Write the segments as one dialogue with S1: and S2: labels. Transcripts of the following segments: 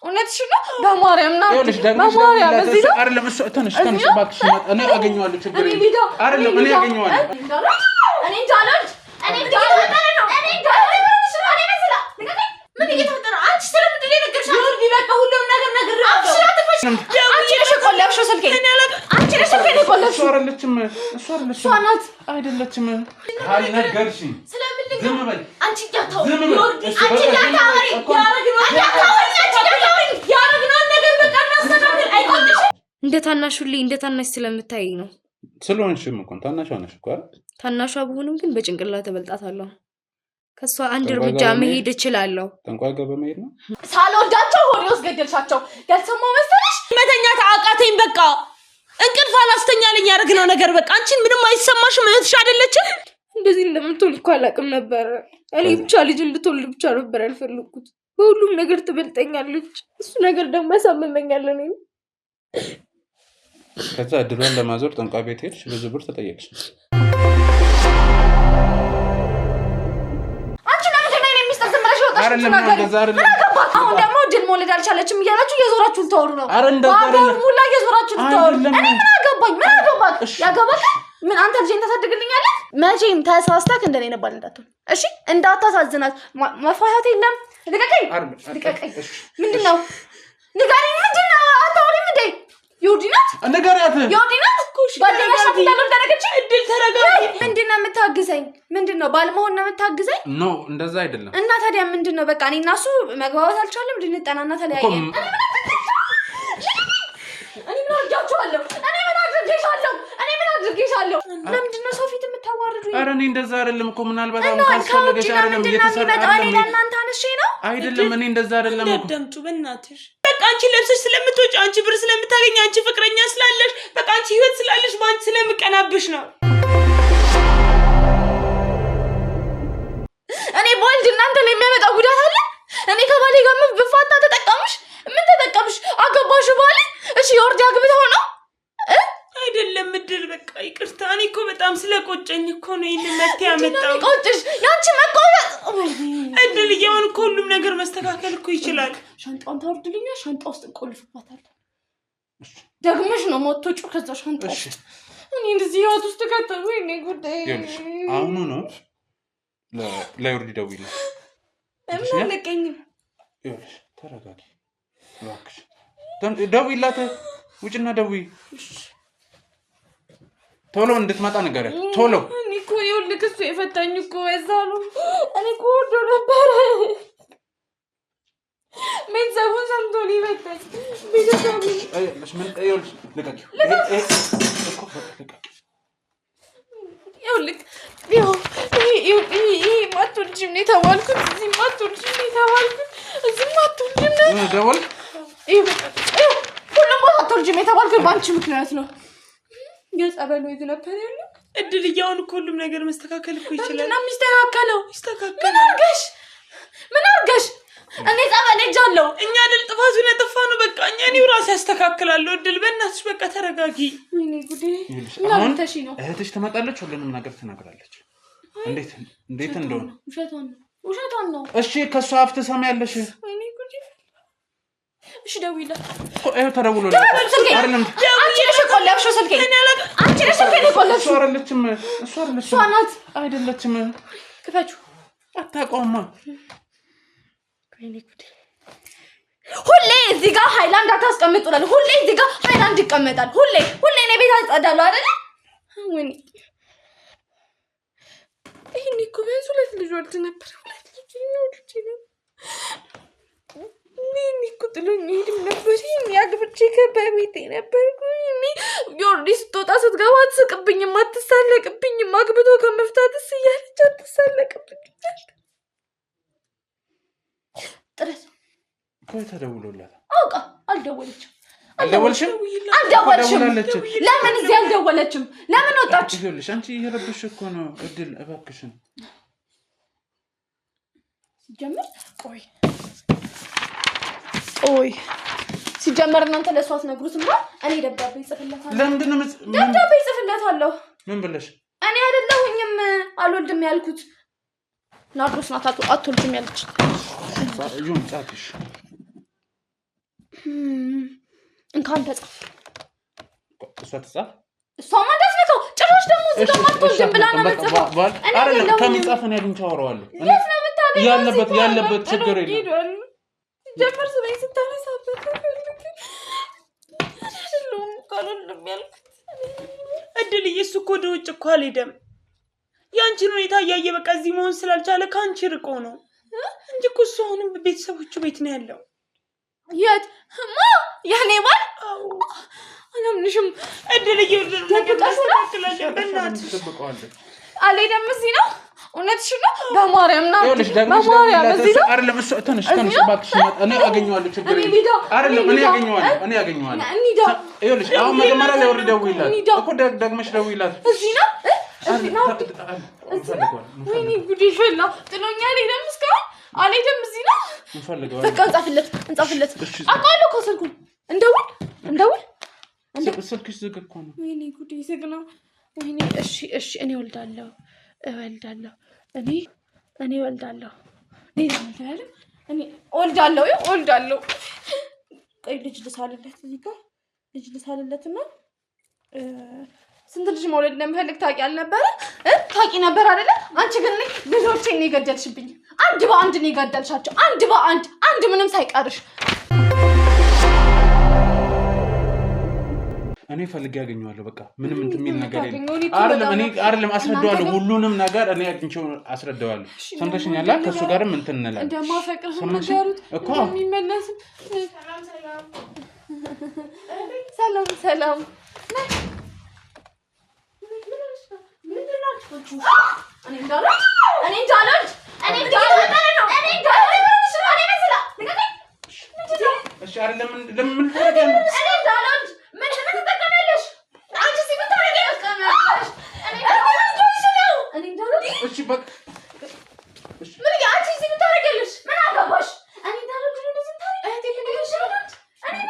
S1: እውነትሽ ነው በማርያም ነው በማርያም እዚህ ነው
S2: አይደለም እሱ ተነሽ እባክሽ እኔ አገኘዋለሁ ችግር አይደለም እኔ አገኘዋለሁ
S1: እኔ እንዳልወድ ምን እየተፈጠረ አንቺ ስለምንድን ነው የነገርሻት ዮርዲ በቃ ሁሉም ነገር ነግሬሃለሁ አንቺ ነሽ ቆለፍሽው ስልኬን አንቺ ነሽ ስልኬን ቆለፍሽው
S2: እሷ አይደለችም አልነገርሽኝ ዝም በይ አንቺ ያታው ዮርዲ አንቺ ያታወሪ ያረግነው ነገር በቃ እናስተካክል አይቆጥሽ
S1: እንደ ታናሹልኝ እንደ ታናሽ ስለምታይ ነው
S2: ስለሆንሽም እኮ ታናሿ ነሽ እኮ አይደል
S1: ታናሿ ብሆንም ግን በጭንቅላት ተበልጣታለሁ ከሷ አንድ እርምጃ መሄድ እችላለሁ
S2: ጠንቋይ ጋር በመሄድ ነው
S1: ሳልወዳቸው ሆሪውስ ገደልሻቸው ያልሰማው መሰለሽ
S3: መተኛ ታቃተኝ በቃ እንቅልፍ አላስተኛለኝ ያረግነው ነገር በቃ አንቺን ምንም አይሰማሽም እህትሽ አይደለችም
S1: እንደዚህ እንደምትሆን እኮ አላውቅም ነበር እኔ ብቻ ልጅ እንድትወልድ ብቻ ነበር ያልፈልኩት በሁሉም ነገር ትበልጠኛለች እሱ ነገር ደግሞ ያሳመመኛል እኔ
S2: ከዛ ድሮን ለማዞር ጠንቋይ ቤት ሄድሽ ብዙ ብር ተጠየቅሽ
S1: አይደለም አሁን ደግሞ ድል ሞልድ አልቻለችም እያላችሁ የዞራችሁ ልታወሩ ነው ባባው ሙላ የዞራችሁ ልታወሩ እኔ ምን አገባኝ ያገባክ ምን አንተ ልጅን ታሳድግልኛለህ መቼም ተሳስተክ እንደኔ ነበር እንዳትሆን እሺ እንዳታሳዝናት መፋታት የለም ልቀቀኝ ምንድነው ንገሪኝ ምንድነው አታውሪም እንዴ ዮርዲናት
S2: ንገሪያት
S1: ዮርዲናት ባለሽ አፍታለው ደረገች እድል ተረጋጊ ምንድነው የምታግዘኝ ምንድነው ባልመሆን ነው የምታግዘኝ
S2: ኖ እንደዛ አይደለም
S1: እና ታዲያ ምንድነው በቃ እኔና እሱ መግባባት አልቻለም እንድንጠናና ተለያየን እኔ ምን አድርጌሻለሁ ለምንድነው ሰው ፊት የምታዋርዱኝ
S2: ኧረ እኔ እንደዛ አይደለም እኮ ምናልባት አሁን ካስፈለገሽ አይደለም እየተሰራ
S1: ለእናንተ አንሺ ነው
S2: አይደለም እኔ እንደዛ አይደለም እኮ
S3: ደምቱ በእናትሽ በቃ አንቺ ለብሰሽ ስለምትወጪ አንቺ ብር ስለምታገኝ አንቺ ፍቅረኛ ስላለሽ በቃ አንቺ ህይወት ስላለሽ ባንቺ ስለምቀናብሽ ነው
S1: እኔ ቦልድ እናንተ ላይ የሚያመጣው ጉዳት አለ እኔ ከባሌ ጋር ብፋታ ተጠቀምሽ ምን ተጠቀምሽ አገባሽ ባሌ እሺ ዮርዲ አግብተው ነው
S3: አይደለም ምድር በቃ ይቅርታ እኔ እኮ በጣም ስለቆጨኝ እኮ ነው ይሄን መፍትሄ ያመጣው
S1: ቆጭሽ ያንቺ መቆየት
S3: እድል ይሁን ሁሉም ነገር መስተካከል እኮ ይችላል
S1: ሻንጣውን ታወርድልኛ ሻንጣ ውስጥ እንቆልፍባታል ደግመሽ ነው ሞቶጭ ከዛ ሻንጣ ውስጥ እኔ እንደዚህ ህይወት ውስጥ ከተው እኔ ጉዳይ
S2: አሁን ነው ለዮርዲ ደውይልኝ
S1: ምን ለቀኝ
S2: ይኸውልሽ ተረጋጊ እባክሽ ደውይላት ውጭና ደውይ ቶሎ እንድትመጣ ነገር ቶሎ
S1: እኔ እኮ ይኸውልህ እሱ የፈታኝ እኮ እዛሉ እኔ እኮ ወዶ ነበር ቤተሰቡን ሰምቶ ሊመጣኝ ቤተሰቡ
S2: አይሽ ምን ይኸውልሽ ልቀቂው
S1: ይኸውልህ ይሄ ማቶልጅም ነው የተባልኩት እዚህ ማቶልጅም ነው የተባልኩት እዚህ ማቶልጅም ነው
S2: ደወል
S1: ሁሉም ማቶልጅም የተባልኩት ባንቺ ምክንያት ነው የጸበሉ ይዝ ነበር ያለው
S3: እድል ይሁን ሁሉም ነገር መስተካከል እኮ ይችላል
S1: እና ሚስተካከለው ምን አርገሽ እኔ ጸበል እጃለሁ
S3: እኛ ድል ጥፋቱን ያጠፋነው በቃ እኔው ራሴ ያስተካክላለሁ እድል በእናትሽ በቃ ተረጋጊ
S1: ወይኔ ጉዴ ምን ተሺ ነው
S2: እህትሽ ትመጣለች ሁሉንም ነገር ትነግራለች እንዴት እንደሆነ
S1: ውሸቷን ነው
S2: እሺ ከሷ አፍ ትሰማያለሽ
S1: ወይኔ ጉዴ እሺ ደውይላት
S2: ተደውሎልኝ አይደለም
S1: አንቺ ነሽ ቆለፍሽው ስልኬን አንቺ ነሽ ስልኬን ቆለፍሽው እሷ ናት
S2: አይደለችም
S1: ክፈቹ
S2: አታቆማ
S1: ወይኔ ጉዴ ሁሌ እዚህ ጋር ሃይላንድ አታስቀምጡላል ሁሌ እዚህ ጋር ሃይላንድ ይቀመጣል ሁሌ እኔ ቤት አጸዳለሁ አይደል ወይኔ ይሄን እኮ ቢያንስ ሁለት ልጅ ወልድ ነበር ሁለት ልጅ ነው ምን ይቁጥሉኝ ሄድም ነበር ያግብቼ ከበቤቴ ነበርኩኝ ዮርዲ ስትወጣ ስትገባ አትስቅብኝም አትሳለቅብኝም አግብቶ ከመፍታትስ እያለች አትሳለቅብኝ ጥረት
S2: ቆይ ተደውሎላት
S1: አውቃ አልደወለችም ለምን እዚህ አልደወለችም ለምን ወጣች
S2: ይኸውልሽ አንቺ እየረብሽ እኮ ነው እድል እባክሽን
S1: ሲጀመር ቆይ ሲጀመር እናንተ ለሷ አትነግሩትም ማለት እኔ ደብዳቤ ጽፍለታለሁ
S2: ለምንድን ነው
S1: ደብዳቤ ጽፍለታለሁ
S2: ምን ብለሽ
S1: እኔ አይደለሁኝም አልወልድም ያልኩት ናርዶስ ናት አትወልድም ያለች
S2: ይሁን ጻፍሽ
S1: እንኳን ተጻፍ
S2: እሷ ተጻፍ
S1: እሷማ ደስነው ጭራሽ ደግሞ እዚህ ጋር ማጥቶን ብላ ነው የምትጽፈው
S2: አይደለም ከመጻፍ ነው ያግኝቻ አወራዋለሁ ያለበት ችግር የለም
S3: ጀመር ስለኝ ስታነሳበት አይደለም ካሉንም ያልኩት እድልዬ እሱ እኮ ወደ ውጭ እኮ አልሄደም ያንቺን ሁኔታ እያየ በቃ እዚህ መሆን ስላልቻለ ካንቺ ርቆ ነው እንጂ እኮ እሱ አሁንም ቤተሰቦቹ ቤት ነው ያለው
S1: የት ማ ያኔ ባል አላምንሽም እድልዬ ተብቀሽላሽ በእናትሽ አልሄደም እዚህ ነው እውነትሽ ነው በማርያም ነው በማርያም እዚህ ነው
S2: አይደለም እሱ ተነሽ እባክሽ እኔ አገኘዋለሁ ችግር አይደለም እኔ አገኘዋለሁ ይኸውልሽ አሁን መጀመሪያ ላይ ወርደው ይላል እኮ ደግመሽ ደውይላት
S1: እዚህ ነው ወይኔ ጉዴ ፈላ ጥሎኛል ሄደም እስካሁን አልሄደም እዚህ ነው በቃ እንጻፍለት አውቃለሁ እኮ ስልኩን እንደውል
S2: ስልክሽ ዝግ እኮ ነው
S1: ወይኔ ጉዴ ዝግ ነው ወይኔ እሺ እኔ እወልዳለሁ ቆይ ልጅ ልሳልለትና ስንት ልጅ መውለድ እንደምፈልግ ታውቂ ነበር አይደለ አንቺ ግን ልጆቼን ነው የገደልሽብኝ አንድ በአንድ ነው የገደልሻቸው አንድ በአንድ ምንም ሳይቀርሽ
S2: እኔ ፈልጌ ያገኘዋለሁ በቃ ምንም እንትሚል ነገር አይደለም አስረዳዋለሁ ሁሉንም ነገር እኔ አግኝቼው አስረዳዋለሁ ሰምተሽኛል ከሱ ጋርም እንትን እንላለን
S1: እንደማፈቅር ሰምተሽሩት እኮ የሚመለስ ሰላም እኔ እንዳልኩት
S2: እሺ አይደለም ለምን ታደርጊያለሽ
S1: እኔ እንዳልኩት ምን ተጠቀመለሽ አንቺ ሲመጣ ያስቀመጥሽ እኔ እንዳልኩት
S2: እሺ በቃ
S1: እሺ ምን አንቺ ሲመጣ ያደርገልሽ ምን አገባሽ እኔ እንዳልኩት እንደዚህ ታሪክ እህቴ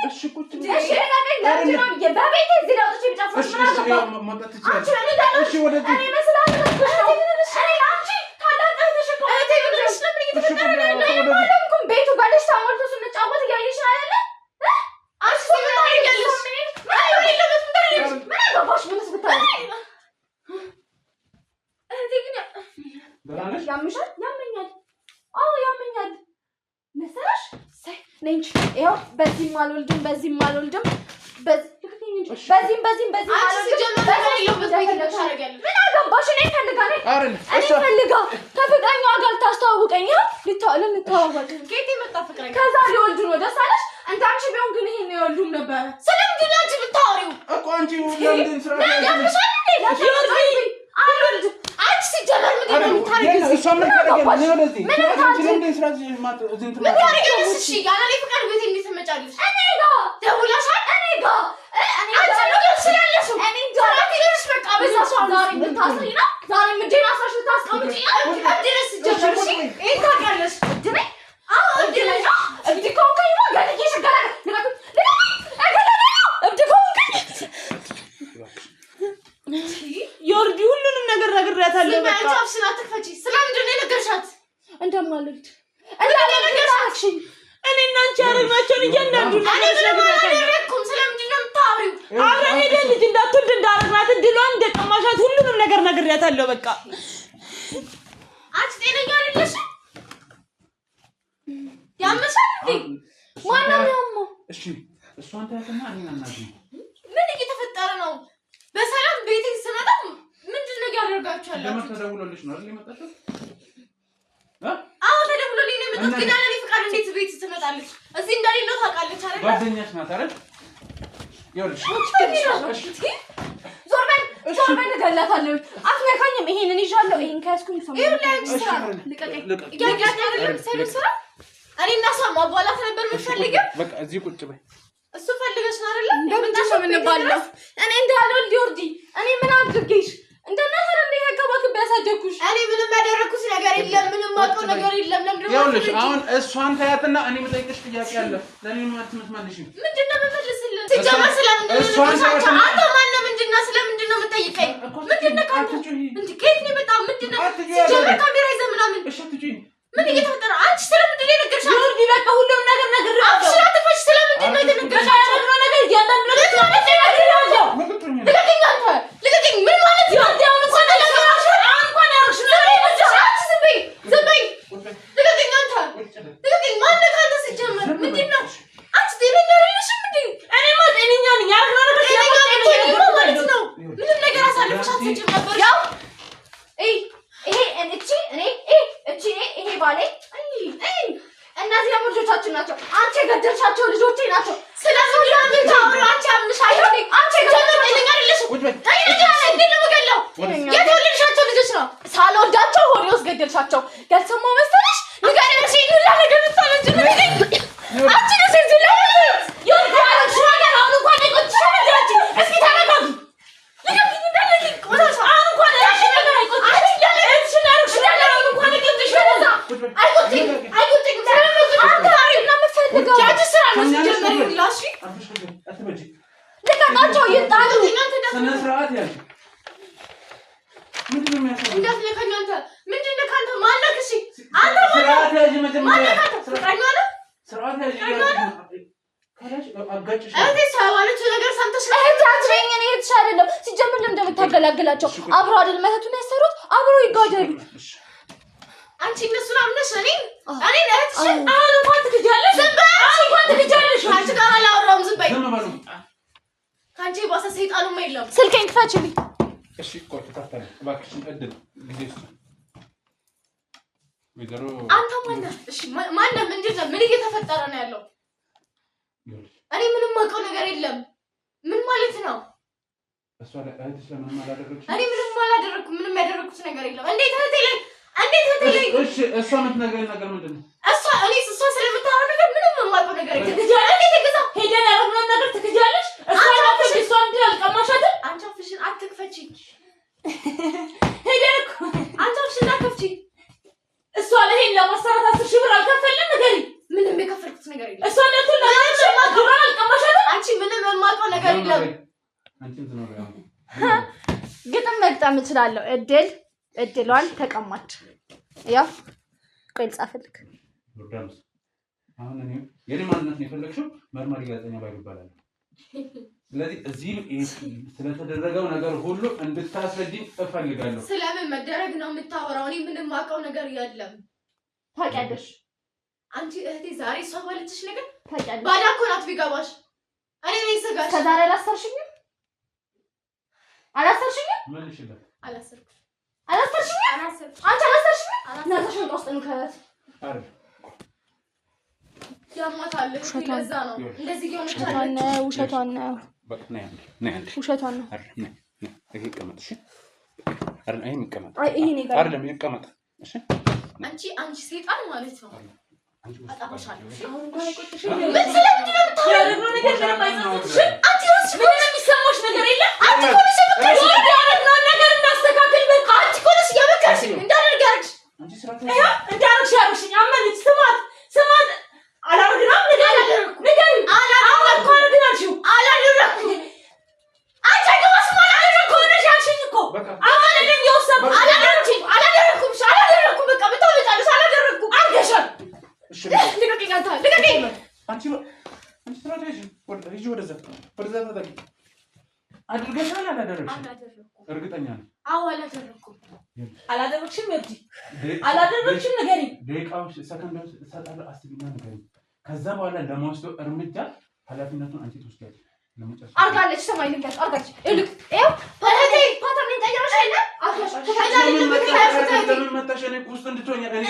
S1: እሺ ቁጭ እሺ በቤቴ እዚህ ላይ ወጥቼ ብጫፈር ምን አገባሽ
S2: ማጣት ትችላለሽ እሺ ወደዚህ
S1: እኔ መስላል አንቺ ታላቀሽ እኮ እህቴ ብለሽ ለምን እየተፈጠረ ቤቱ ባለሽ ታሞልቶ ስንጫወት እያየሽ አይደለ አንቺ ሲመጣ ያደርገልሽ ምን አገባሽ ምን ስብታለሽ እህቴ ግን ያመኛል መሰለሽ ነኝ ይኸው በዚህም አልወልድም በዚህም አልወልድም በዚህም ምን አገባሽ እኔ ፈልጋ ከፍቅረኛዋ ጋር ልታስተዋውቀኝ ልንተዋወቅ ጌቴ መጣ ፍቅረኛ ከዛ ሊወልዱ ነው ደስ አለሽ እንደ አንቺ ቢሆን ግን ይሄን ይወልዱም ነበረ ስለምንድን ነው አንቺ ብታወሪው
S2: እኮ አንቺ ለምንድን ስራ
S1: አልወልድም አንቺ ሲጀመር ምንድን ነው የምታረጊው
S2: እሷ ምን ታረጊያለሽ ነው ለዚህ ለምንድን ስራ
S1: ምን ታረጊያለሽ እሺ ያለ እኔ ፍቅር ቤት እንዴት ትመጫለሽ እኔ ጋር ደውለሻል እኔ ጋር አንቺ ነገር ስለለሽ እኔ ጋር ትልሽ በቃ በዛሽ ዛሬ ምታስሪ ነው ዛሬ ምንድን አሳሽ ታስቀምጪ አድረስ ጀመርሽ እኔ ታውቂያለሽ ድሬ ድሬ እብድኮንከኝ ማገለኝ ይሽገራል
S3: ዮርዲ ሁሉንም ነገር ነግሬያታለሁ በቃ
S1: ስለማታፍሽና ተፈጪ ስለምንድን ነው ነገርሻት እንደማልልድ እንደነገርሽ
S3: እኔና አንቺ ያረግናቸውን እያንዳንዱ
S1: አላደረኩም ስለምንድን ነው የምታወሪው
S3: አብረን ሄደን ልጅ እንዳትወልድ እንዳረግናት ድሏን እንደቀማሻት ሁሉንም ነገር ነግሬያታለሁ በቃ
S1: አንቺ ጤነኛ አይደለሽ ያመሻል እንዴ ማነው ያመው
S2: እሺ እሷን ታያትና እኔ እናናጂ
S1: ምን እየተፈጠረ ነው በሰላም ቤቴ ስመጣ ምንድን ነው ያደርጋችኋል
S2: ለምን ተደውሎልሽ ነው አይደል የመጣሽው
S1: አዎ ተደውሎልኝ ነው የመጣሁት ግን አለኝ ፍቃድ እንዴት ቤት ትመጣለች እዚህ እንደሌለው ታውቃለች አይደል
S2: ጓደኛሽ ናት አይደል ይኸውልሽ
S1: ዞር በል እገላታለሁ አትነካኝም ይሄንን ይዣለሁ ይሄን ከያዝኩኝ ሰው ይኸውልሽ ስራ ልቀቀኝ ይገኛል ስራ እኔ እና እሷ ማባላት ነበር የምትፈልጊው
S2: በቃ እዚህ ቁጭ በይ
S1: እሱ ፈልገሽ ነው አይደል እንደምንታሽ ምንባለው እኔ እንዳልወልድ ዮርዲ እኔ ምን አድርጌሽ እንደናፈር እንደ ያጋባክ ያሳደኩሽ እኔ ምንም ያደረኩት ነገር የለም ምንም ማውቀው ነገር የለም ለምን
S2: ይኸውልሽ አሁን እሷን ታያትና እኔ የምጠይቅሽ ጥያቄ አለ ለኔ የምትመልሺ
S1: ምንድነው የምመልስልህ ትጀምር ስለምንድነው አንተ ማነው ምንድነው ስለምንድነው የምጠይቀኝ ምንድነው ካንተ እንዴ ከየት ነው የመጣው ምንድነው ትጀምር ካሜራ ይዘህ ምናምን
S2: እሺ አትጪኝ
S1: ምን እየተፈጠረ አንቺ ስለምንድነው የነገርሻት ዮርዲ በቃ ሁሉም ነገር ነግሬሃለሁ አብሽራ ተፈሽ ስለምንድነው ናቸው ልጆቼ ናቸው። ስለዚህ ለምን ታወሩ? አንቺ አምሻለሁ አንቺ ተነጥልኝ አይደለሽ? የትውልድሻቸው ልጆች ነው ሳልወዳቸው ሆዴ ውስጥ ገደልሻቸው። ያልሰማው መሰለሽ? ንገሪያች ሁላ ነገር ልታለች አንቺ ነው ሴት ለምን የወዳለሽ ነገር አሁን እንኳን አይቆጥሽ አድራጂ እስኪ ተረጋጊ። ልጅ እንደለኝ ቆታሽ አሁን እንኳን ያሽ ነገር አይቆጥሽ አይደለሽ ሽናሩሽ ነገር አሁን እንኳን አይቆጥሽ አይቆጥሽ ተረጋጊ። አታሪ እና መፈልገው ያቺ ስራ ነው ሲጀመር ይላሽ አትበጂ ለካቸው ይጣሉ
S2: ስነ ስርዓት ያዥ ምንድነው የሚያሳየው?
S1: እንዴት ለከኝ አንተ ምንድነው ካንተ ማነክ? እሺ አንተ
S2: ስርዓት ያዥ መጀመሪያ
S1: ስርዓት ያዥ
S2: ካላሽ አጋጭሽ
S1: እህቴ ሳይዋለች ነገር ሰምተሽ እህቴ አትበይኝ። እኔ እህትሽ አይደለም ሲጀምር ለምን እንደምታገላግላቸው አብሮ አይደል መተቱን ያሰሩት አብሮ ይጋደሉ። አንቺ እነሱን አምነሽ እኔ እህትሽ አሁን እንኳን ትክጃለሽ። ዝም በይ አሁን እንኳን ትክጃለሽ። አንቺ ጋር አላወራሁም። ዝም በይ ካንቺ ባሰ ሰይጣኑም የለም። ስልኬን ክፈችልኝ።
S2: እሺ ቆይ ተከታተል እባክሽን እድል ጊዜ ውስጥ ወይዘሮ
S1: አንተ ማነህ? እሺ ማነህ? ምንድነው? ምን እየተፈጠረ ነው ያለው? እኔ ምንም ማውቀው ነገር የለም። ምን ማለት ነው?
S2: እሷ ለእህትሽ ለምን አላደረግሽ?
S1: እኔ ምንም አላደረኩም። ምንም ያደረኩት ነገር የለም። እንዴት እህቴ ላይ
S2: እሺ እሷ የምትነግረኝ ነገር ምንድን ነው?
S1: እሷ ስለምታወራው ነገር ምንም የማውቀው ነገር የለም። ትክጃለሽ። ትግዛው ሄደን ያደረግነው ነገር ትክጃለሽ። እሷ እንዲህ አልቀማሻትም። አንቺ አፍሽን አትክፈቺ። ሄደን እኮ አንቺ አፍሽን አትክፈቺ። እሷ ለሄን ለማሰራት 10 ሺህ ብር አልከፈልንም። ንገሪኝ። ምንም የከፈልኩት ነገር የለም። እሷ እንደዚህ አልቀማሻትም። አንቺ ምንም የማውቀው ነገር የለም።
S2: አንቺም ትኖሪያለሽ።
S1: ግጥም መግጠም እችላለሁ። እድሏን ተቀማች። ያው ቆይ ልጻፍልክ።
S2: ዮርዳኖስ አሁን እኔ የኔ ማንነት ነው የፈለግሽው? መርማሪ ጋዜጠኛ ባይሉ ይባላል። ስለዚህ እዚህ ስለተደረገው ነገር ሁሉ እንድታስረጂኝ እፈልጋለሁ።
S1: ስለምን መደረግ ነው የምታወራው? እኔ ምንም ማውቀው ነገር የለም። ታውቂያለሽ አንቺ እህቴ ዛሬ እሷ ባለችሽ ነገር ታውቂያለሽ። ባዳ እኮ ናት ቢገባሽ። እኔ ነኝ ስጋሽ። ከዛሬ አላሰርሽኝም?
S2: መልሽለት።
S1: አላሰርሽኝም? አንቺ አላሰርሽኝም? እናትሽን ወስጠን ከበት አረ ያማታል። ለዛ ነው እንደዚህ የሆነች ውሸቷን ነው።
S2: በቃ ነይ
S1: ውሸቷን ነው።
S2: ይሄ ይቀመጥ። እሺ አይደል? ይሄ ይቀመጥ።
S1: ይሄ ነው
S2: አይደለም ይቀመጥ። እሺ
S1: አንቺ ሰይጣን ማለት ነው። አጣባሻለሁ። አሁን እንኳን አይቆጥሽ። ምን
S2: ነገር
S1: ምንም አይጸጽትሽ። አንቺ ራስሽ ምንም የሚሰማሽ ነገር የለም። አንቺ ኮልሽ ያደረግነው ነገር እናስተካክል። በቃ አንቺ ኮልሽ እየመከርሽኝ እንዳደርግ ያደርግሽ እንዳደርግሽ ያደርግሽኝ። አመንች ስማት አላደረግንም። ንገሪኝ። አላደረግኩም። አንቺ አይገባሽም። አላደረግኩም ሆነሽ ያልሽኝ እኮ አማንልኝ የወሰድኩት አላደረግኩም። በቃ ብታወጫለሽ። አላደረግኩም አድርገሻል።
S2: እሺ
S1: ልቀቂኝ። ልቀቂኝ።
S2: አንቺ ስትራቴጂ ወደዛ ተጠቂ አድርገሻል። አላደረግሽም? እርግጠኛ ነኝ።
S1: አዎ አላደረግኩም። አላደረግሽም? እርጂ አላደረግሽም። ንገሪኝ።
S2: ደቂቃዎች ሰከንዶች እሰጣለሁ። አስቢና ንገሪኝ። ከዛ በኋላ ለመወስደው እርምጃ ኃላፊነቱን አንቺ ትወስጃለሽ።
S1: አርጋለች። ሰማይ ልንገርሽ አርጋለች። ይልቅ ይኸው ፓተርኔ ቀይረሽ አይደል?
S2: ለምን መጣሽ? እኔ ውስጥ እንድትሆኝ እኔ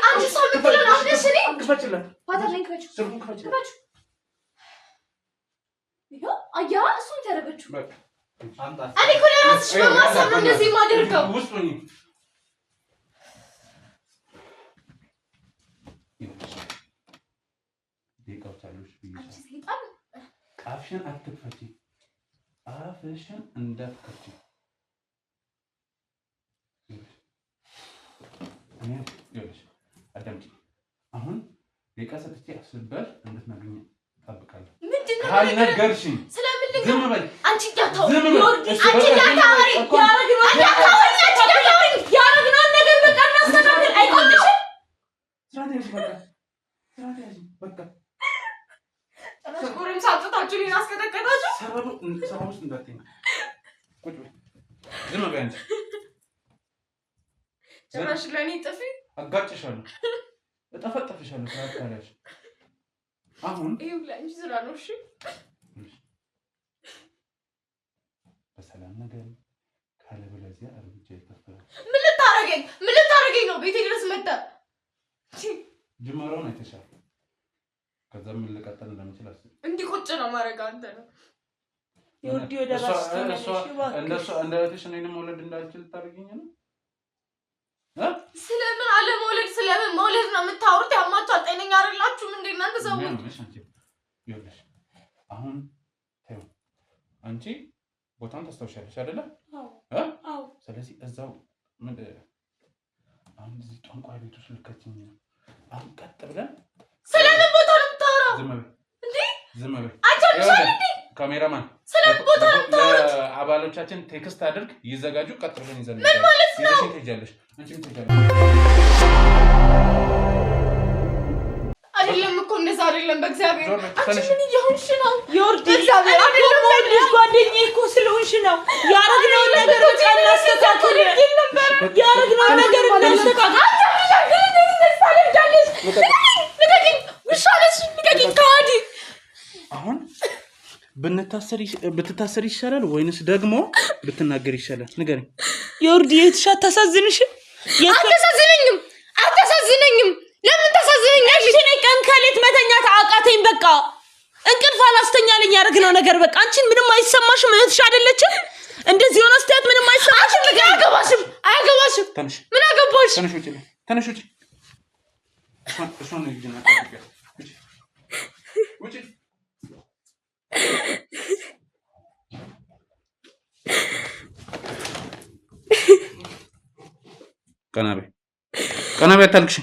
S1: አንቺ ሰው የምትለው ነው። አሁንስ እኔ
S2: ክፈችለት።
S1: ፓተርኔን ክፈችው።
S2: ስልኩን ክፈችለት።
S1: ይኸው አያ እሱን ተረበችው።
S2: በቃ
S1: እኔ እኮ ለራስሽ በማሰብ ነው እንደዚህ የማደርገው።
S2: ውስጥ ሆኜ ደቂቃዎች አሉሽ ብዬሽ አፍሽን አትክፈቺ። አፍሽን እንዳትከፍቺ። ይኸውልሽ አዳምጪ። አሁን ደቂቃ ሰጥቼ አስበሽ እንድትነግሪኝ እጠብቃለሁ። ካልነገርሽኝ ዝም በይ። አንቺ ያደረግነውን ነገር በቃ እናስተካክል። አይቆጥሽም? ስርዓት ያዥ። በቃ ጎረም ሳጥታችሁ እኔን አስቀጠቀጣችሁ። ሰበብ ውስጥ እንዳትዪ። ቁጭ በይ። ዝም በይ አንቺ። ጭራሽ ለእኔ ጥፊ አጋጭሻለሁ፣ እጠፈጠፍሻለሁ። ስርዓት ካልያዝሽ አሁን ይኸው ለአንቺ ስራ ነው። እሺ በሰላም ነገር ካለበለዚያ እርምጃ ይከፈላል። ምን ልታረገኝ ነው? ቤቴ ድረስ መጣ። ጅማሬውን አይተሻል። ከዛ ምን ልቀጥል እንደምችል አስብ።
S3: እንዲህ ቁጭ ነው ማረጋ አንተ ነው ይወዲ ወደ ራስ ተመለሽ
S2: እንደሱ እንደዚህ እኔንም መውለድ እንዳልችል ታርጊኝ ነው
S1: ስለምን አለመውለድ ስለምን መውለድ ነው የምታወሩት? ያማችኋል። ጤነኛ አይደላችሁም እንዴ እናንተ ሰዎች?
S2: አሁን ተይው አንቺ ቦታውን ታስታውሻለሽ አይደለ?
S3: አዎ።
S2: ስለዚህ እዛው ምን አሁን እዚህ ጠንቋይ ቤት ውስጥ ልከችኝ ነው። አሁን ቀጥ ብለን
S1: ስለምን ቦታ ነው የምታወራው?
S2: ዝም በል
S1: አጃብሻል እንዴ?
S2: ካሜራማን
S1: ስለምን ቦታ ነው የምታወራው?
S2: አባሎቻችን ቴክስት አድርግ ይዘጋጁ። ቀጥ ብለን ይዘን
S1: ምን ማለት ነው?
S2: ይዘሽን ትሄጃለሽ። አንቺም ትሄጃለሽ።
S1: አይደለም እኮ እንደዛ አይደለም። በእግዚአብሔር አንቺ
S2: ተነሽ።
S1: ምን እየሆንሽ ነው?
S3: ዮርዲ እግዚአብሔር አይደለም ወልሽ ጓደኛዬ እኮ ስለሆንሽ ነው ያረግነው ነገር በቃ እናስተካክል ነበር። ያረግነው ነገር እናስተካክል።
S2: አሁን ብትታሰር ይሻላል ወይንስ ደግሞ ብትናገር ይሻላል? ንገረኝ
S3: ዮርዲ። እትሽ አታሳዝንሽም?
S1: አታሳዝነኝም። ለምን ታሳዝነኛለሽ?
S3: እኔ ቀን ከሌት መተኛት አቃተኝ። በቃ እንቅልፍ አላስተኛለኝ ያረግነው ነገር በቃ። አንቺን ምንም አይሰማሽም? እህትሽ አይደለችም? እንደዚህ ሆነ አስተያየት ምንም አይሰማሽም?
S1: አያገባሽም።
S2: ተነሽ።
S1: ምን አገባሽ?
S2: ተነሽ ውጪ። እሷን ልጅና ውጪ። ቀና በይ አታልቅሽ።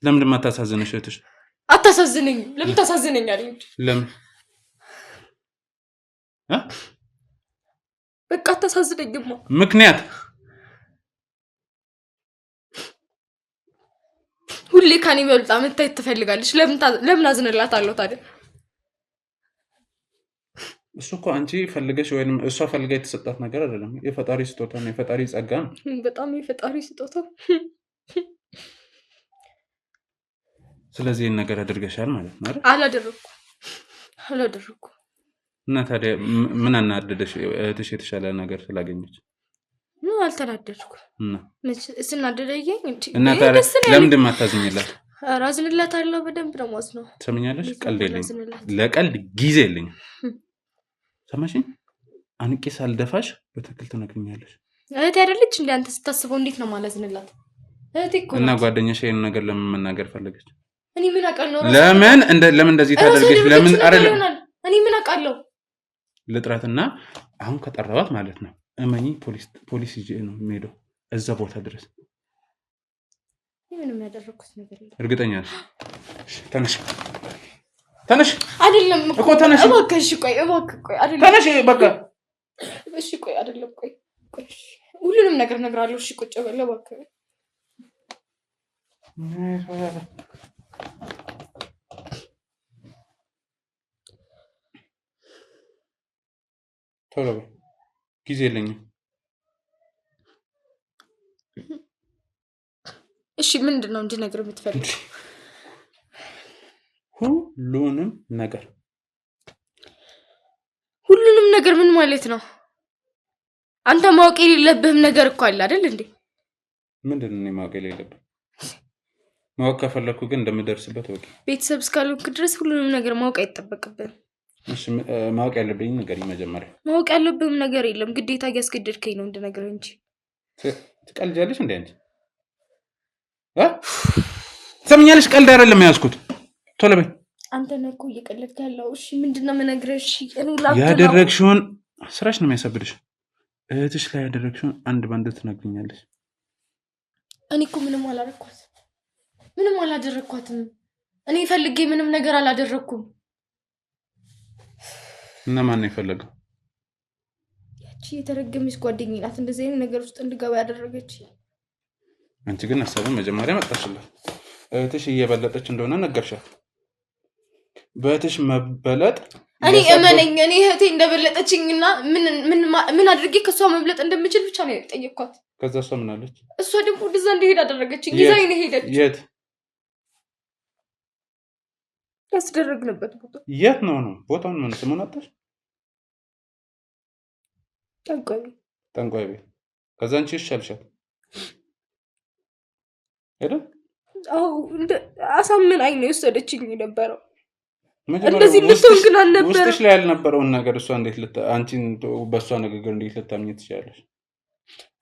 S2: ለምን ማታሳዝነሽ እህትሽ?
S1: አታሳዝነኝም። ለምን ታሳዝነኛለሽ?
S2: ለምን
S1: በቃ አታሳዝነኝማ።
S2: ምክንያት
S1: ሁሌ ከኔ በልጣ መታየት ትፈልጋለች። ለምን አዝንላታለሁ ታዲያ?
S2: እሱ እኮ አንቺ ፈልገሽ ወይንም እሷ ፈልጋ የተሰጣት ነገር አይደለም። የፈጣሪ ስጦታ ነው፣ የፈጣሪ ጸጋ ነው።
S1: በጣም የፈጣሪ ስጦታ።
S2: ስለዚህ ይህን ነገር አድርገሻል ማለት ነው አይደል?
S1: አላደረኩም።
S2: እና ታዲያ ምን አናደደሽ? እህትሽ የተሻለ ነገር ስላገኘች?
S1: ምን አልተናደድኩም። ስናደደኝ
S2: እና ታዲያ ለምንድን ማታዝኝላት?
S1: አዝንላታለሁ። በደንብ ነው የማዝነው።
S2: ትሰምኛለሽ? ቀልድ የለኝም፣ ለቀልድ ጊዜ የለኝም። ሰማሽኝ? አንቄ ሳልደፋሽ በትክክል ትነግሪኛለሽ።
S1: እህቴ አይደለች እንዴ? አንተ ስታስበው እንዴት ነው ማላዝንላት? እህቴ እኮ
S2: እና ጓደኛሽ ይሄን ነገር ለምን መናገር ፈለገች?
S1: እኔ ምን አውቃለሁ?
S2: ለምን እንደዚህ ታደርገሽ? ለምን አይደለም?
S1: እኔ ምን አውቃለሁ?
S2: ልጥራትና አሁን ከጠራዋት ማለት ነው እመኚ፣ ፖሊስ ይዤ ነው የምሄደው እዛ ቦታ ድረስ።
S1: ምንም ያደረኩት ነገር የለም።
S2: እርግጠኛ ነሽ? ተነሽ።
S1: አይደለም
S2: እኮ ተነሽ።
S1: እባክሽ ቆይ፣ አይደለም
S2: ተነሽ በቃ።
S1: እሺ ቆይ፣ አይደለም ቆይ፣ ሁሉንም ነገር እነግራለሁ። እሺ ቁጭ በል እባክህ።
S2: ቶሎ በይ፣ ጊዜ የለኝም።
S1: እሺ ምንድን ነው እንድነግር የምትፈልግ?
S2: ሁሉንም ነገር
S1: ምን ማለት ነው? አንተ ማወቅ የሌለብህም ነገር እኮ አለ አይደል እንዴ?
S2: ምንድን ነው ማወቅ የሌለብህ? ማወቅ ከፈለኩ ግን እንደምደርስበት ወቂ።
S1: ቤተሰብ እስካልሆንክ ድረስ ሁሉንም ነገር ማወቅ አይጠበቅብህም።
S2: እሺ ማወቅ ያለብኝ ነገር መጀመሪያ።
S1: ማወቅ ያለብህም ነገር የለም፣ ግዴታ እያስገደድከኝ ነው እንድነግርህ እንጂ።
S2: ትቀልጃለሽ እንዴ አንቺ? ትሰምኛለሽ? ቀልድ አይደለም ያዝኩት። ቶሎ በይ።
S1: አንተ ነህ እኮ እየቀለድክ ያለው። እሺ ምንድነው የምነግርህ? እሺ
S2: ያደረግሽውን ስራሽ ነው የሚያሳብድሽ። እህትሽ ላይ ያደረግሽውን አንድ ባንድ ትነግሪኛለሽ።
S1: እኔ እኮ ምንም አላደረኳትም። እኔ ፈልጌ ምንም ነገር አላደረኩም።
S2: እና ማን ነው የፈለገው?
S1: ያቺ የተረገመች ጓደኛዬ ናት እንደዚህ አይነት ነገር ውስጥ እንድገባ ያደረገች።
S2: አንቺ ግን ሐሳቡን መጀመሪያ መጣሽላት። እህትሽ እየበለጠች እንደሆነ ነገርሻት። በእህትሽ መበለጥ
S1: እኔ እመነኝ፣ እኔ እህቴ እንደበለጠችኝና ምን አድርጌ ከሷ መብለጥ እንደምችል ብቻ ነው የጠየቅኳት።
S2: ከዛ እሷ ምን አለች?
S1: እሷ ደግሞ ወደዛ እንደሄድ አደረገችኝ። ይዛኝ ነው ሄደች።
S2: የት
S1: ያስደረግንበት ቦታ?
S2: የት ነው ቦታውን? ምን ስሙን አጣሽ? ጠንቋይ ቤት። ከዛ አንቺ ይሻልሻል አይደል?
S3: አው አሳምናኝ ነው የወሰደችኝ የነበረው። እንደዚህ ልትሆን ግን አልነበረ።
S2: ውስጥሽ ላይ ያልነበረውን ነገር እሷ እንዴት አንቺን በእሷ ንግግር እንዴት ልታምኚ ትችያለሽ?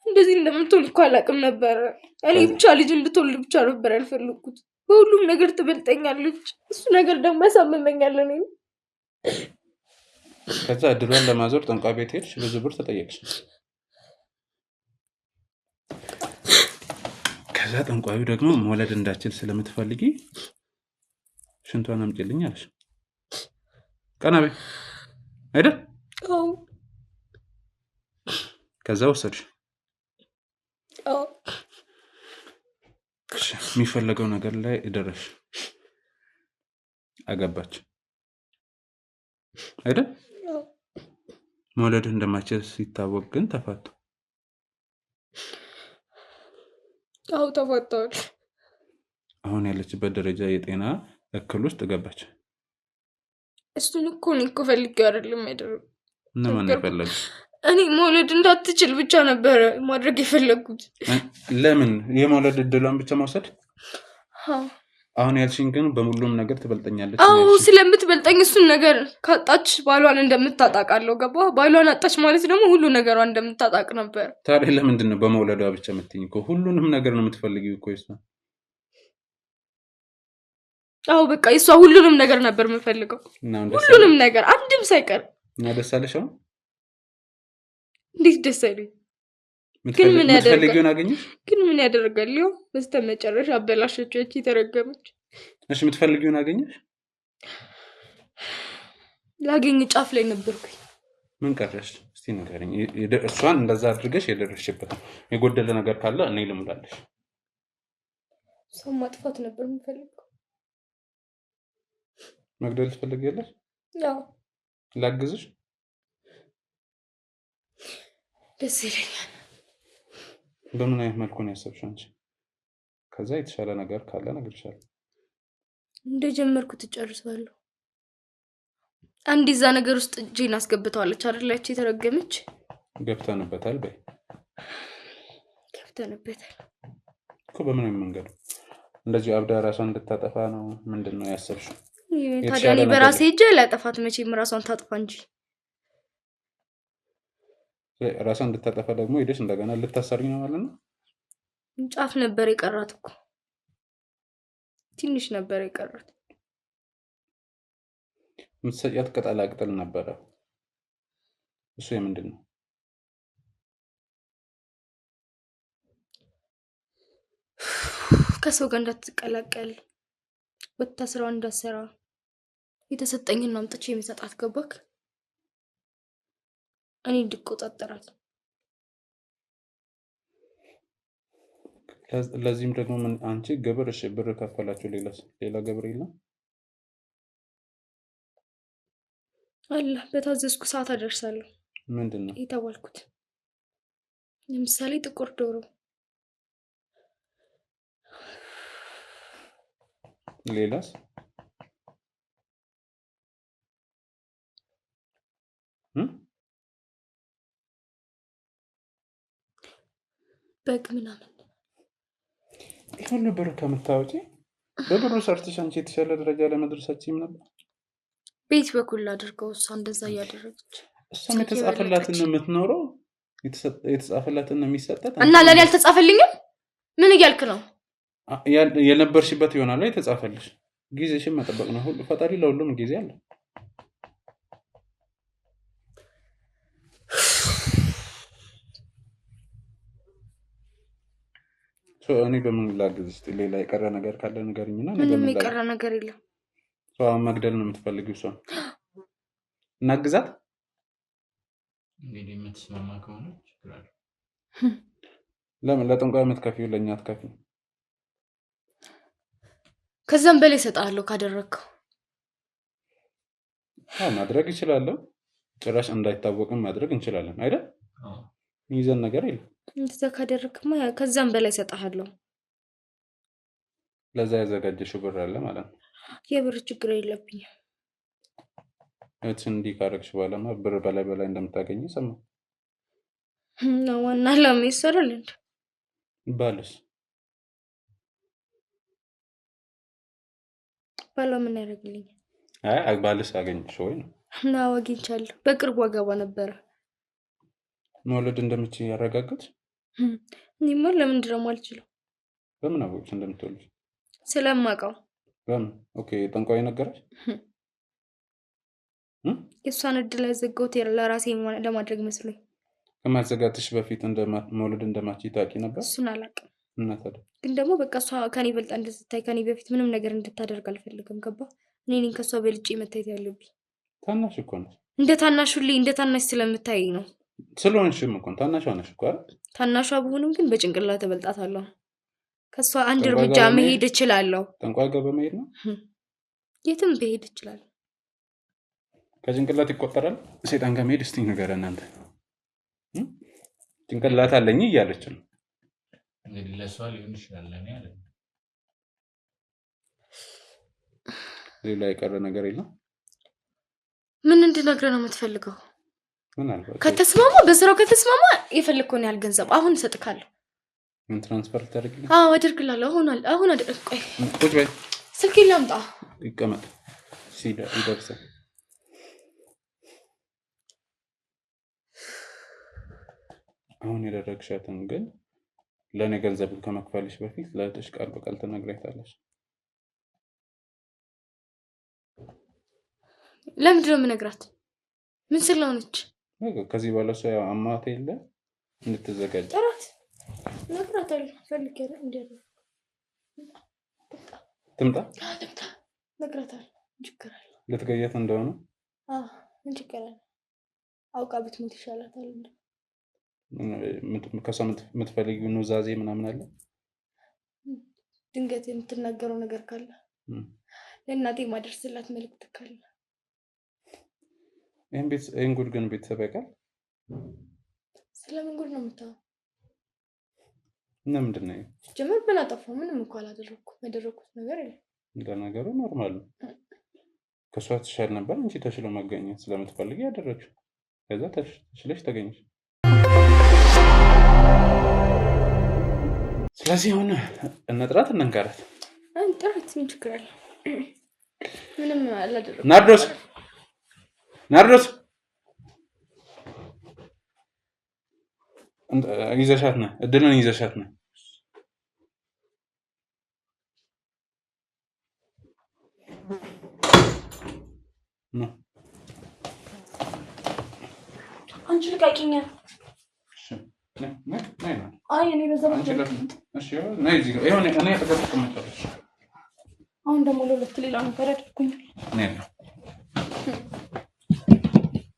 S3: እንደዚህ እንደምትሆን እኮ አላውቅም ነበር። እኔ ብቻ ልጅ እንድትወልድ ብቻ ነበር ያልፈለኩት። በሁሉም ነገር ትበልጠኛለች፣ እሱ ነገር ደግሞ ያሳምመኛል። እኔ
S2: ከዛ እድሏን ለማዞር ጠንቋይ ቤት ሄድሽ፣ ብዙ ብር ተጠየቅሽ። ከዛ ጠንቋዩ ደግሞ መውለድ እንዳችል ስለምትፈልጊ ሽንቷን አምጪልኝ አለሽ። ቀና በይ አይደል?
S3: አዎ።
S2: ከዛ ወሰድሽ። አዎ። የሚፈለገው ነገር ላይ ደረሽ። አገባች አይደል? መውለድ እንደማችል ሲታወቅ ግን ተፋቱ።
S3: አዎ ተፋታች።
S2: አሁን ያለችበት ደረጃ የጤና እክል ውስጥ ገባች።
S3: እሱን እኮ ነው እኮ ፈልጌው አይደለም ያደረኩት።
S2: ማን ይፈልጋል?
S3: እኔ መውለድ እንዳትችል ብቻ ነበር ማድረግ የፈለኩት።
S2: ለምን የመውለድ እድሏን ብቻ መውሰድ?
S3: አዎ።
S2: አሁን ያልሽኝ ግን በሙሉም ነገር ትበልጠኛለች።
S3: አዎ ስለምትበልጠኝ እሱን ነገር ካጣች ባሏን እንደምታጣቃለው ገባ። ባሏን አጣች ማለት ደግሞ ሁሉ ነገሯን እንደምታጣቅ ነበር።
S2: ታዲያ ለምንድን ነው በመውለዷ ብቻ የምትይኝ? እኮ ሁሉንም ነገር ነው የምትፈልጊው እኮ እሷ።
S3: አዎ በቃ እሷ ሁሉንም ነገር ነበር የምፈልገው፣ ሁሉንም ነገር አንድም ሳይቀር።
S2: እና ደስ አለሽ? አሁን
S3: እንዴት ደስ አይለኝ? ግን ምን ያደርጋል? ግን ምን ያደርጋል? ይኸው በስተመጨረሻ አበላሸችው እቺ ተረገመች።
S2: እሺ የምትፈልጊውን አገኘሽ?
S3: ላገኝ ጫፍ ላይ ነበርኩኝ።
S2: ምን ቀረሽ? እስቲ ንገሪኝ። እሷን እንደዛ አድርገሽ የደረስሽበት የጎደለ ነገር ካለ እኔ ልሙላልሽ።
S3: ሰው ማጥፋት ነበር የምፈልገው።
S2: መግደል ትፈልጊያለሽ?
S3: አዎ።
S2: ላግዝሽ?
S3: ደስ ይለኛል።
S2: በምን አይነት መልኩ ነው ያሰብሽው አንቺ? ከዛ የተሻለ ነገር ካለ እነግርሻለሁ።
S3: እንደጀመርኩት እጨርሳለሁ። አንድ እዛ ነገር ውስጥ እጄን አስገብተዋለች አይደል? እቺ ተረገመች።
S2: ገብተንበታል በይ።
S3: ገብተንበታል
S2: እኮ። በምን አይነት መንገድ? እንደዚህ አብዳ ራሷን እንድታጠፋ ነው? ምንድነው ያሰብሽው?
S3: ታዲያ እኔ በራሴ እጄ ላጠፋት መቼም ራሷን ታጥፋ እንጂ።
S2: ራሷን እንድታጠፋ ደግሞ ሄደሽ እንደገና ልታሰርኝ ነው ማለት ነው?
S3: ጫፍ ነበር የቀራት እኮ፣ ትንሽ ነበር የቀራት።
S2: ምትሰጪያት ቅጠላቅጠል ነበረ። እሱ የምንድን ነው?
S3: ከሰው ጋር እንዳትቀላቀል፣ ወጥታ ስራዋን እንዳትሰራ የተሰጠኝን አምጥቼ የሚሰጣት ገባክ? እኔ እንድቆጣጠራት።
S2: ለዚህም ደግሞ ምን አንቺ ግብር? እሺ ብር ከፈላችሁ፣ ሌላ ግብር የለም?
S3: አለ። በታዘዝኩ ሰዓት አደርሳለሁ።
S2: ምንድነው
S3: የተባልኩት? ለምሳሌ ጥቁር ዶሮ።
S2: ሌላስ?
S3: በግ ምናምን።
S2: ይሁን ብር ከምታወጪ በብሩ ሰርተሽ አንቺ የተሻለ ደረጃ ላይ መድረሳችሁም ነበር።
S3: ቤት በኩል አድርገው እሷ እንደዛ እያደረገች
S2: እሷም የተጻፈላትን ነው የምትኖረው፣ የተጻፈላትን ነው የሚሰጣት።
S1: እና ለኔ አልተጻፈልኝም? ምን እያልክ ነው?
S2: የነበርሽበት ይሆናል የተጻፈልሽ። ጊዜሽን መጠበቅ ነው። ሁሉ ፈጣሪ ለሁሉም ጊዜ አለ። እኔ በምን ላግዝሽ? ሌላ የቀረ ነገር ካለ ንገሪኝና።
S3: ምንም የቀረ ነገር የለም።
S2: ሰው መግደል ነው የምትፈልጊው? ሰው እናግዛት።
S4: እንግዲህ የምትስማማ ከሆነ ችግር አለ።
S2: ለምን ለጠንቋይ የምትከፊው ለእኛ አትከፊው?
S1: ከዛም በላይ እሰጥሃለሁ ካደረግከው።
S2: ማድረግ እችላለሁ። ጭራሽ እንዳይታወቅም ማድረግ እንችላለን አይደል? ይዘን ነገር የለም።
S1: እንደዛ ካደረግክማ ከዛም በላይ እሰጥሃለሁ።
S2: ለዛ ያዘጋጀሽው ብር አለ ማለት ነው?
S1: የብር ችግር የለብኝም።
S2: እቺ እንዲህ ካረግሽ በኋላማ ብር በላይ እንደምታገኝ ሰማሁ።
S1: ነው ዋና ለምን ይሰራል እንዴ?
S2: ባልስ
S1: ባለው ምን ያደርግልኝ?
S2: አይ ባልስ አገኝሽ ወይ ነው?
S1: ነው አግኝቻለሁ። በቅርቡ አገባ ነበር።
S2: መውለድ እንደምትችይ ያረጋግጥ?
S1: እኔማ ለምንድን ነው የማልችለው?
S2: በምን አወቅሽ እንደምትወልጂ?
S1: ስለማውቀው።
S2: በምን? ኦኬ ጠንቋይ ነገረሽ?
S1: የእሷን እድል ያዘጋሁት ለራሴ ለማድረግ መስሎኝ።
S2: ከማዘጋትሽ በፊት መውለድ እንደማትችይ ታውቂ ነበር?
S1: እሱን አላውቅም።
S2: እና ታዲያ
S1: ግን ደግሞ በቃ እሷ ከኔ በልጣ እንድትታይ ከኔ በፊት ምንም ነገር እንድታደርግ አልፈልግም። ገባ? እኔ ነኝ ከእሷ በልጬ መታየት ያለብኝ።
S2: ታናሽ እኮ ነው።
S1: እንደ ታናሹልኝ እንደ ታናሽ ስለምታይ ነው።
S2: ስለሆንሽም እኮ ታናሿ ነሽ እኮ አይደል?
S1: ታናሿ ብሆንም ግን በጭንቅላት ተበልጣታለሁ። ከእሷ አንድ እርምጃ መሄድ እችላለሁ።
S2: ጠንቋይ ጋር በመሄድ ነው?
S1: የትም በሄድ እችላለሁ።
S2: ከጭንቅላት ይቆጠራል ሴጣን ጋር መሄድ? እስቲ ንገረን እናንተ። ጭንቅላት አለኝ እያለች ነው
S4: እንግዲህ ለሷ ሊሆን ይችላል። እኔ አለ
S2: ሌላ የቀረ ነገር የለም?
S1: ምን እንድነግርህ ነው የምትፈልገው?
S2: ምን አልባት
S1: ከተስማማ በስራው ከተስማማ የፈለግከውን ያህል ገንዘብ አሁን እሰጥካለሁ።
S2: ምን ትራንስፈር ታደርግልኝ?
S1: አዎ አደርግላለሁ። አሁን አደርግ። ቆይ
S2: ቁጭ በይ።
S1: ስልኬን ላምጣ።
S2: ይቀመጥ ይደርሳል። አሁን ያደረግሻትን ግን ለኔ ገንዘብን ከመክፈልሽ በፊት ለእህትሽ ቃል በቃል ትነግሪያታለሽ።
S1: ለምንድን ነው የምነግራት? ምን ስለሆነች?
S2: ከዚህ በኋላ እሷ ያው አማቴ የለ እንድትዘጋጅ
S1: ጥራት ነግራታለሁ። ፈልግ ያለ እንዲያደርግ
S2: ትምጣ
S1: ነግራታለሁ። እንችግራለሁ
S2: ልትገያት እንደሆነ
S1: እንችግራለሁ። አውቃ ብትሞት ይሻላታል።
S2: ከሷ የምትፈልጊው ኑዛዜ ምናምን አለ?
S1: ድንገት የምትናገረው ነገር ካለ ለእናቴ ማደርስላት መልዕክት ካለ።
S2: ይህን ጉድ ግን ቤተሰብ ያውቃል?
S1: ስለምን ጉድ ነው የምታወራው?
S2: እና ምንድን ነው
S1: ጀመር? ምን አጠፋሁ? ምንም እኮ አላደረኩም። ያደረኩት ነገር የለም።
S2: ለነገሩ ኖርማል ነው። ከሷ ትሻል ነበር እንጂ ተሽሎ መገኘት ስለምትፈልጊ ያደረችው። ከዛ ተሽለሽ ተገኘሽ። ስለዚህ አሁን እንጥራት እንንገራት።
S1: ጥራት ምን ችግር አለ? ምንም አላደረኩም።
S2: ናርዶስ ይዘሻት ነህ፣ እድልን ይዘሻት ነህ።
S1: አንቺ ልቀቂኝ። አይ እኔ በዛ አሁን ደግሞ ለሁለት ሌላ ነገር አድርጉኛል።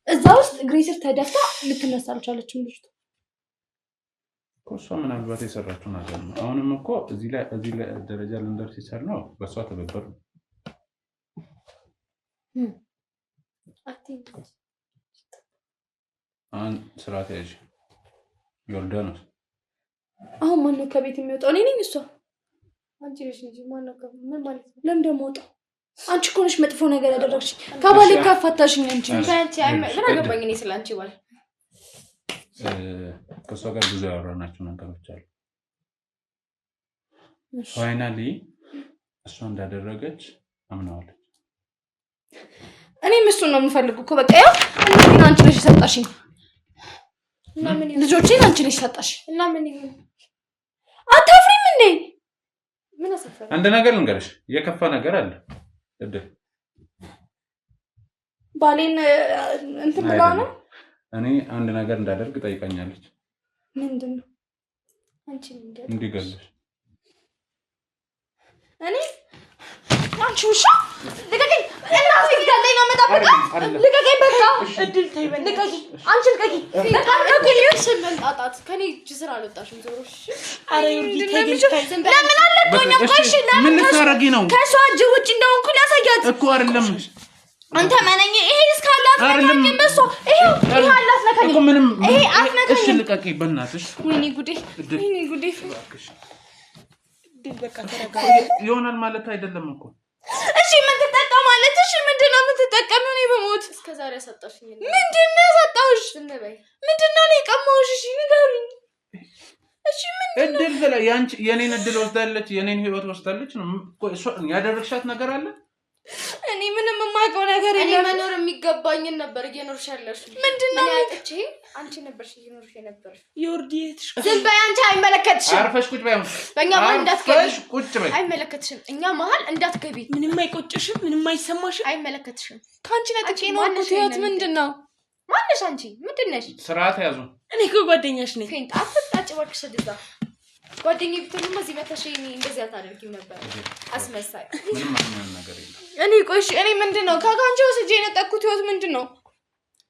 S1: እዛ ውስጥ እግሬ ስር ተደፍታ ልትነሳ አልቻለችም ልጅቷ።
S2: እሷ ምናልባት የሰራችው ነገር ነው። አሁንም እኮ እዚህ ላይ ደረጃ ልንደርስ የቻልነው በእሷ ትብብር ነው። አሁን ስርዓት ያዥ ዮርዳኖስ።
S1: አሁን ማነው ከቤት የሚወጣው? እኔ ነኝ እሷ? አንቺ ነሽ እንጂ ማነው? ምን ማለት ነው? ለምን ደግሞ ወጣ? አንቺ እኮ ነሽ መጥፎ ነገር ያደረግሽ። ከባሌ ካፋታሽኝ አንቺ ነሽ። ምን አገባኝ እኔ ስላንቺ ባል።
S2: ከሷ ጋር ብዙ ያወራናቸው ነገሮች አሉ። ፋይናሊ እሷ እንዳደረገች አምናዋለች።
S1: እኔም እሱን ነው የምፈልገው እኮ በቃ። ያው እኔ አንቺ ነሽ ሰጣሽኝ እና ምን ልጆቼን አንቺ ነሽ ሰጣሽ እና ምን ይሁን? አታፍሪም እንዴ? ምን አሰፈረ?
S2: አንድ ነገር ልንገርሽ፣ የከፋ ነገር አለ።
S1: ባሌን እንትን ብላ ነው።
S2: እኔ አንድ ነገር እንዳደርግ ጠይቃኛለች።
S1: ምንድነው? አንቺ
S2: እንዲገልሽ
S1: እኔ አንቺ ውሻ ልቀቂኝ! እና ሲጋለኝ ነው መጣበቃ። ልቀቂኝ በቃ። እድል ተይ በል። ልቀቂኝ! አንቺ ልቀቂኝ! ልቀቂኝ! ስመንጣጣት ከኔ እጅ ስራ አልወጣሽም ዞሮሽ። አረ ይርዲ ተይ። ለምን አለቆኝም? ቆይሽ ለምን
S2: ልታረጊ ነው?
S1: ከሷ እጅ ውጭ እንደሆንኩ ላሳያት
S2: እኮ አይደለም።
S1: አንተ ማነኝ? ይሄ እስካላት ነካኝ በሷ። ይሄ አላት ነካኝ
S2: እኮ ምንም።
S1: ይሄ አትነካኝ።
S2: እሺ ልቀቂኝ በእናትሽ።
S1: ወይኔ ጉዴ! ወይኔ ጉዴ!
S3: በቃ ተረጋጋ።
S2: ይሆናል ማለት አይደለም እኮ።
S1: እሺ ምን ትጠቀማለች? እሺ ምንድነው የምትጠቀሚው? እኔ በሞት እስከዛሬ ያሳጣሽኝ ምንድነው? ያሳጣሽ ምንድነው? እኔ ቀማውሽ? እሺ ንገሪኝ። እሺ ምንድነው?
S2: እድል ያንቺ የኔን እድል ወስዳለች፣ የኔን ህይወት ወስዳለች ነው። እሷ ያደረግሻት ነገር አለ?
S1: እኔ ምንም የማውቀው ነገር የለም።
S5: እኔ መኖር የሚገባኝን ነበር እየኖርሽ ያለሽ።
S1: ምንድነው
S5: ያጥቼ አንቺ ነበርሽ እየኖርሽ የነበርሽ።
S3: ይወርዲየትሽ
S5: ዝም በይ አንቺ አይመለከትሽም።
S2: አርፈሽ ቁጭ በይ።
S5: በእኛ መሀል እንዳትገቢ።
S2: አርፈሽ ቁጭ በይ።
S5: አይመለከትሽም። እኛ መሀል እንዳትገቢ።
S3: ምንም አይቆጭሽም? ምንም አይሰማሽም?
S5: አይመለከትሽም።
S1: ካንቺ ነጥቄ ነው ህይወት ምንድነው?
S5: ማነሽ አንቺ? ምንድነሽ?
S2: ስርዓት ያዙ።
S3: እኔ እኮ ጓደኛሽ ነኝ።
S5: ፌንጣ አትጣጭ እባክሽ ድዛ ጓደኛዬ ብትሆኚ እዚህ መተሽ እኔ እንደዚህ አታደርጊም ነበር። አስመሳይ
S2: ምንም ማንኛውም ነገር የለም።
S1: እኔ ቆይሽ እኔ ምንድነው ካንቺ ወስጄ የነጠቅኩት ህይወት ምንድነው?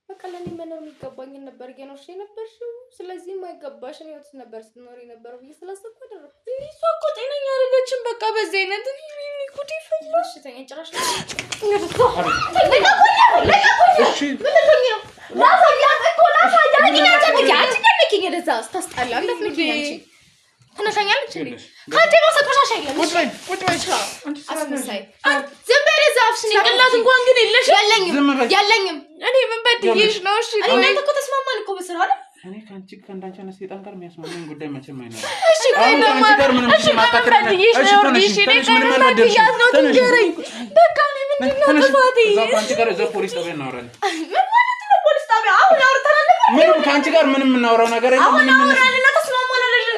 S5: በቃ ለኔ መኖር የሚገባኝን ነበር እየኖርሽ የነበርሽው። ስለዚህ የማይገባሽን ህይወት ነበር ስትኖሪ የነበረው ብዬ ስላሰብኩ አደረኩ።
S1: እሷ እኮ ጤነኛ አይደለችም። በቃ በዚህ አይነት እኔ ጉድ ይፈላ
S5: ሽተኛ ጭራሽ
S2: እሺ እኔ ካንቺ ከእንዳንቺ አይነት ሰይጣን ጋር የሚያስማማኝ ጉዳይ መቼም አይኖርም።
S1: እሺ ቆይ ነው ማለት እሺ ማማልልሽ ነው እሺ ትንገረኝ በቃ እኔ ምንድነው ጥፋቴ?
S2: እዛው ካንቺ ጋር እዛው ፖሊስ ጣቢያ እናወራለን።
S1: ምን ማለት ነው ፖሊስ ጣቢያ? አሁን አውርተናል።
S2: ምንም ካንቺ ጋር ምንም የምናወራው ነገር የለም።
S1: አሁን አውራንና ተስማማናል አይደል?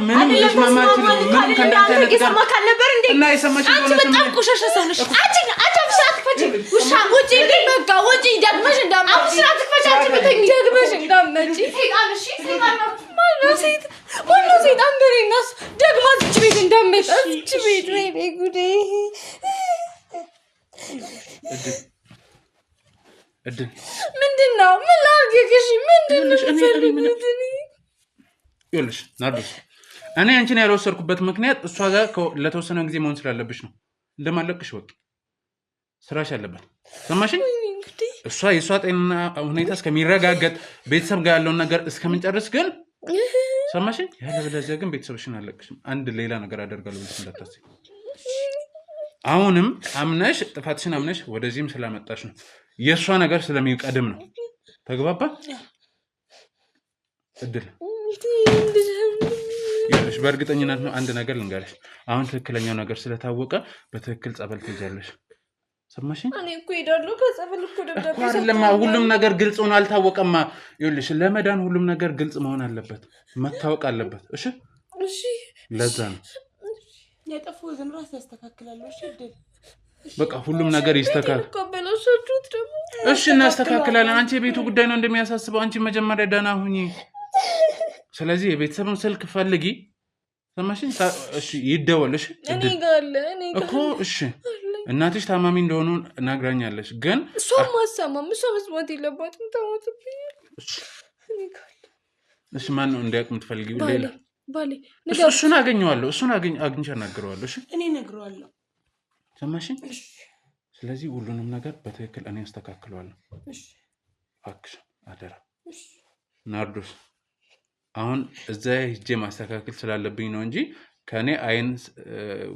S2: ምንም ልስማማችሁ ምንም ከእንዳንቺ አይነት ጋር
S1: የሰማ ካልነበር እንዴ
S2: እና የሰማሽ
S1: አንቺ በጣም ቆሻሻ ሰው ነሽ። አንቺ አፍሽራት ክፈች ውሻ ውጪ እንዴ በቃ ውጪ ደግመሽ እንዳመጪ አፍሽራት ክፈች አንቺ በተኝ ደግመሽ እንዳመጪ ሰይጣን እሺ ሰይጣን ነው ማነው ሰይጣን ገሬናስ ደግማ እቺ ቤት እንዳመጪ እቺ ቤት ወይ ጉዴ
S2: እድል
S1: ምንድነው ምን ላድርግሽ ምንድነው
S2: ይኸውልሽ ናርዶስ እኔ አንቺን ያልወሰድኩበት ምክንያት እሷ ጋር ለተወሰነ ጊዜ መሆን ስላለብሽ ነው። እንደማለቅሽ ወጥ ስራሽ አለበት ሰማሽኝ? እሷ የሷ ጤና ሁኔታ እስከሚረጋገጥ ቤተሰብ ጋር ያለውን ነገር እስከምንጨርስ ግን ሰማሽኝ? ያለበለዚያ ግን ቤተሰብሽን አለቅሽም አንድ ሌላ ነገር አደርጋለሁ ብለሽ እንዳታስቢ። አሁንም አምነሽ ጥፋትሽን አምነሽ ወደዚህም ስላመጣሽ ነው የሷ ነገር ስለሚቀድም ነው። ተግባባ? እድል ይኸውልሽ በእርግጠኝነት ነው አንድ ነገር ልንገርሽ። አሁን ትክክለኛው ነገር ስለታወቀ በትክክል ጸበል ትሄጃለሽ። ሰማሽኝ?
S1: እኔ እኮ ሄዳለሁ ከጸበል እኮ ደብዳቤ
S2: አይደለም ሁሉም ነገር ግልጽ ሆኖ አልታወቀማ። ይኸውልሽ ለመዳን ሁሉም ነገር ግልጽ መሆን አለበት፣ መታወቅ አለበት። እሺ
S1: እሺ
S2: ለዛ ነው
S3: ያጠፋው ግን ራስ ያስተካክላል። እሺ እድል
S2: በቃ ሁሉም ነገር ይስተካከል። እሺ እናስተካክላለን። አንቺ የቤቱ ጉዳይ ነው እንደሚያሳስበው። አንቺ መጀመሪያ ደህና ሁኚ። ስለዚህ የቤተሰብን ስልክ ፈልጊ። ሰማሽኝ? እሺ ይደወልሽ
S1: እኔ ጋር
S2: እኮ እሺ እናትሽ ታማሚ እንደሆኑ ናግራኛለሽ ግን
S1: እሷ ማሰማም እሷ መስማት የለባትም ታውትብኝ።
S2: እሺ ማን ነው እንዲያውቅ የምትፈልጊው? ሌላ
S1: ባሌ
S2: እሱን አገኘዋለሁ። እሱን አግኝቼ አናግረዋለሁ። እሺ
S3: እኔ እነግረዋለሁ።
S2: ሰማሽኝ? ስለዚህ ሁሉንም ነገር በትክክል እኔ አስተካክለዋለሁ። እባክሽ አደራ ናርዶስ። አሁን እዛ ሄጄ ማስተካከል ስላለብኝ ነው እንጂ ከኔ አይን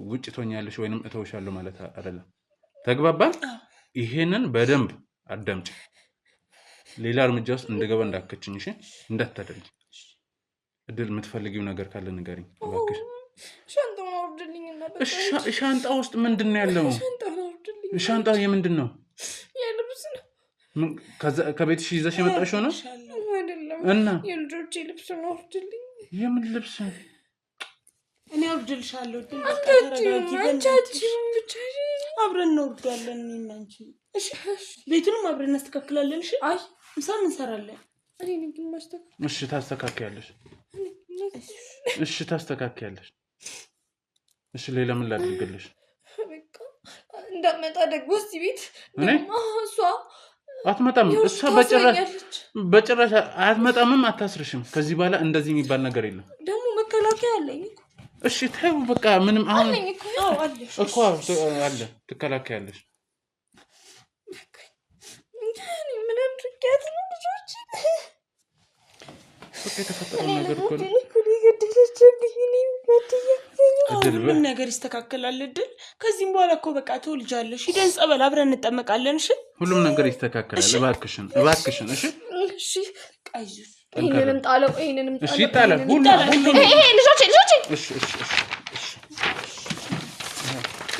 S2: ውጭ ትሆኛለሽ ወይንም እተውሻለሁ ማለት አይደለም። ተግባባን? ይሄንን በደንብ አዳምጪ። ሌላ እርምጃ ውስጥ እንደገባ እንዳከችኝ እሺ? እንዳታደርጊ። እድል የምትፈልጊው ነገር ካለ ንገሪኝ እባክሽ።
S1: ሻንጣውን አውርድልኝና
S2: እሺ ሻንጣ ውስጥ ምንድነው ያለው? ሻንጣው የምንድን ነው?
S1: የልብስ ነው።
S2: ከቤትሽ ይዘሽ የመጣሽው ነው?
S1: አይደለም
S2: እና
S1: የልጆቼ ልብስ ነው። አውርድልኝ።
S2: የምን ልብስ?
S3: እኔ አውርድልሻለሁ። አብረን እንወርዳለን እኔና አንቺ። እሺ ቤቱንም አብረን እናስተካክላለን። እሺ አይ ምሳም እንሰራለን።
S2: እሺ ታስተካክያለሽ። እሺ ታስተካክያለሽ። እሺ ሌላ ምን ላድርግልሽ?
S1: እንዳመጣ ደግሞ እዚህ ቤት እሷ
S2: አትመጣም። እሷ በጭራሽ አትመጣምም፣ አታስርሽም። ከዚህ በኋላ እንደዚህ የሚባል ነገር የለም።
S1: ደግሞ መከላከያ አለኝ።
S2: እሺ ተይው በቃ ምንም አሁን
S1: እኮ
S2: አለ ትከላከያለሽ።
S1: ምን አድርጊያት ነው ልጆች?
S2: በቃ የተፈጠረው ነገር እኮ ነው።
S3: ሁሉም ነገር ይስተካከላል። እድል ከዚህም በኋላ እኮ በቃ ትወልጃለሽ። ሂደን ጸበል አብረን እንጠመቃለን። እሺ ሁሉም ነገር ይስተካከላል። እባክሽን እሺ
S1: እሺ ይሄንንም ጣለው።
S2: እሺ ጣለው። ሁሉ
S1: ይሄ ልጆች
S2: እሺ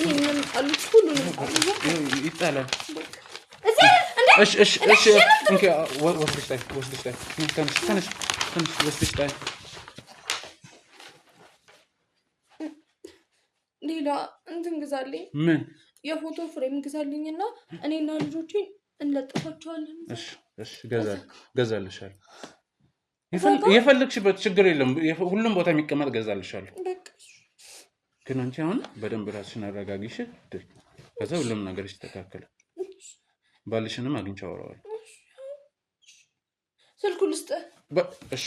S5: ይሄንን አሉት ሁሉ
S2: ይጣላል። እሺ እንኪ ወስድሽ ጣይ ትንሽ ወስድሽ ጣይ።
S5: ሌላ እንትን ግዛልኝ።
S2: ምን?
S5: የፎቶ ፍሬም ግዛልኝና እኔና ልጆቼን እንለጥፋቸዋለን።
S2: እሺ ገዛልሻለሁ። የፈለግሽበት ችግር የለም። ሁሉም ቦታ የሚቀመጥ ገዛልሻለሁ። ግን አንቺ አሁን በደንብ ራስሽን አረጋግሽ። ከዛ ሁሉም ነገር ይስተካከላል። ባልሽንም አግኝቼ አወራዋለሁ።
S5: ስልኩን ልስጥህ።
S2: እሺ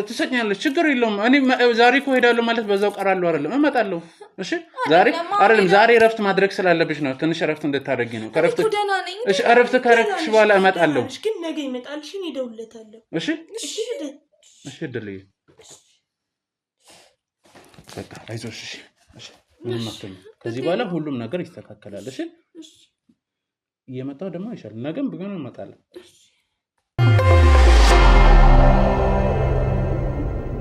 S2: ትሰኛለሽ፣ ችግር የለውም። እኔ ዛሬ እኮ እሄዳለሁ ማለት በዛው ቀራለሁ አይደለም፣ እመጣለሁ። እሺ ዛሬ እረፍት ማድረግ ስላለብሽ ነው። ትንሽ እረፍት እንድታደርጊ ነው። እሺ እረፍት ካረግሽ በኋላ እመጣለሁ።
S3: ግን ነገ ይመጣል። እሺ እደውልለታለሁ።
S2: እሺ እድልዬ በቃ አይዞሽ። እሺ ምንም አትሆኝ። ከዚህ በኋላ ሁሉም ነገር ይስተካከላል። እሺ እየመጣሁ ደግሞ ይሻል። ነገም ቢሆን እመጣለሁ።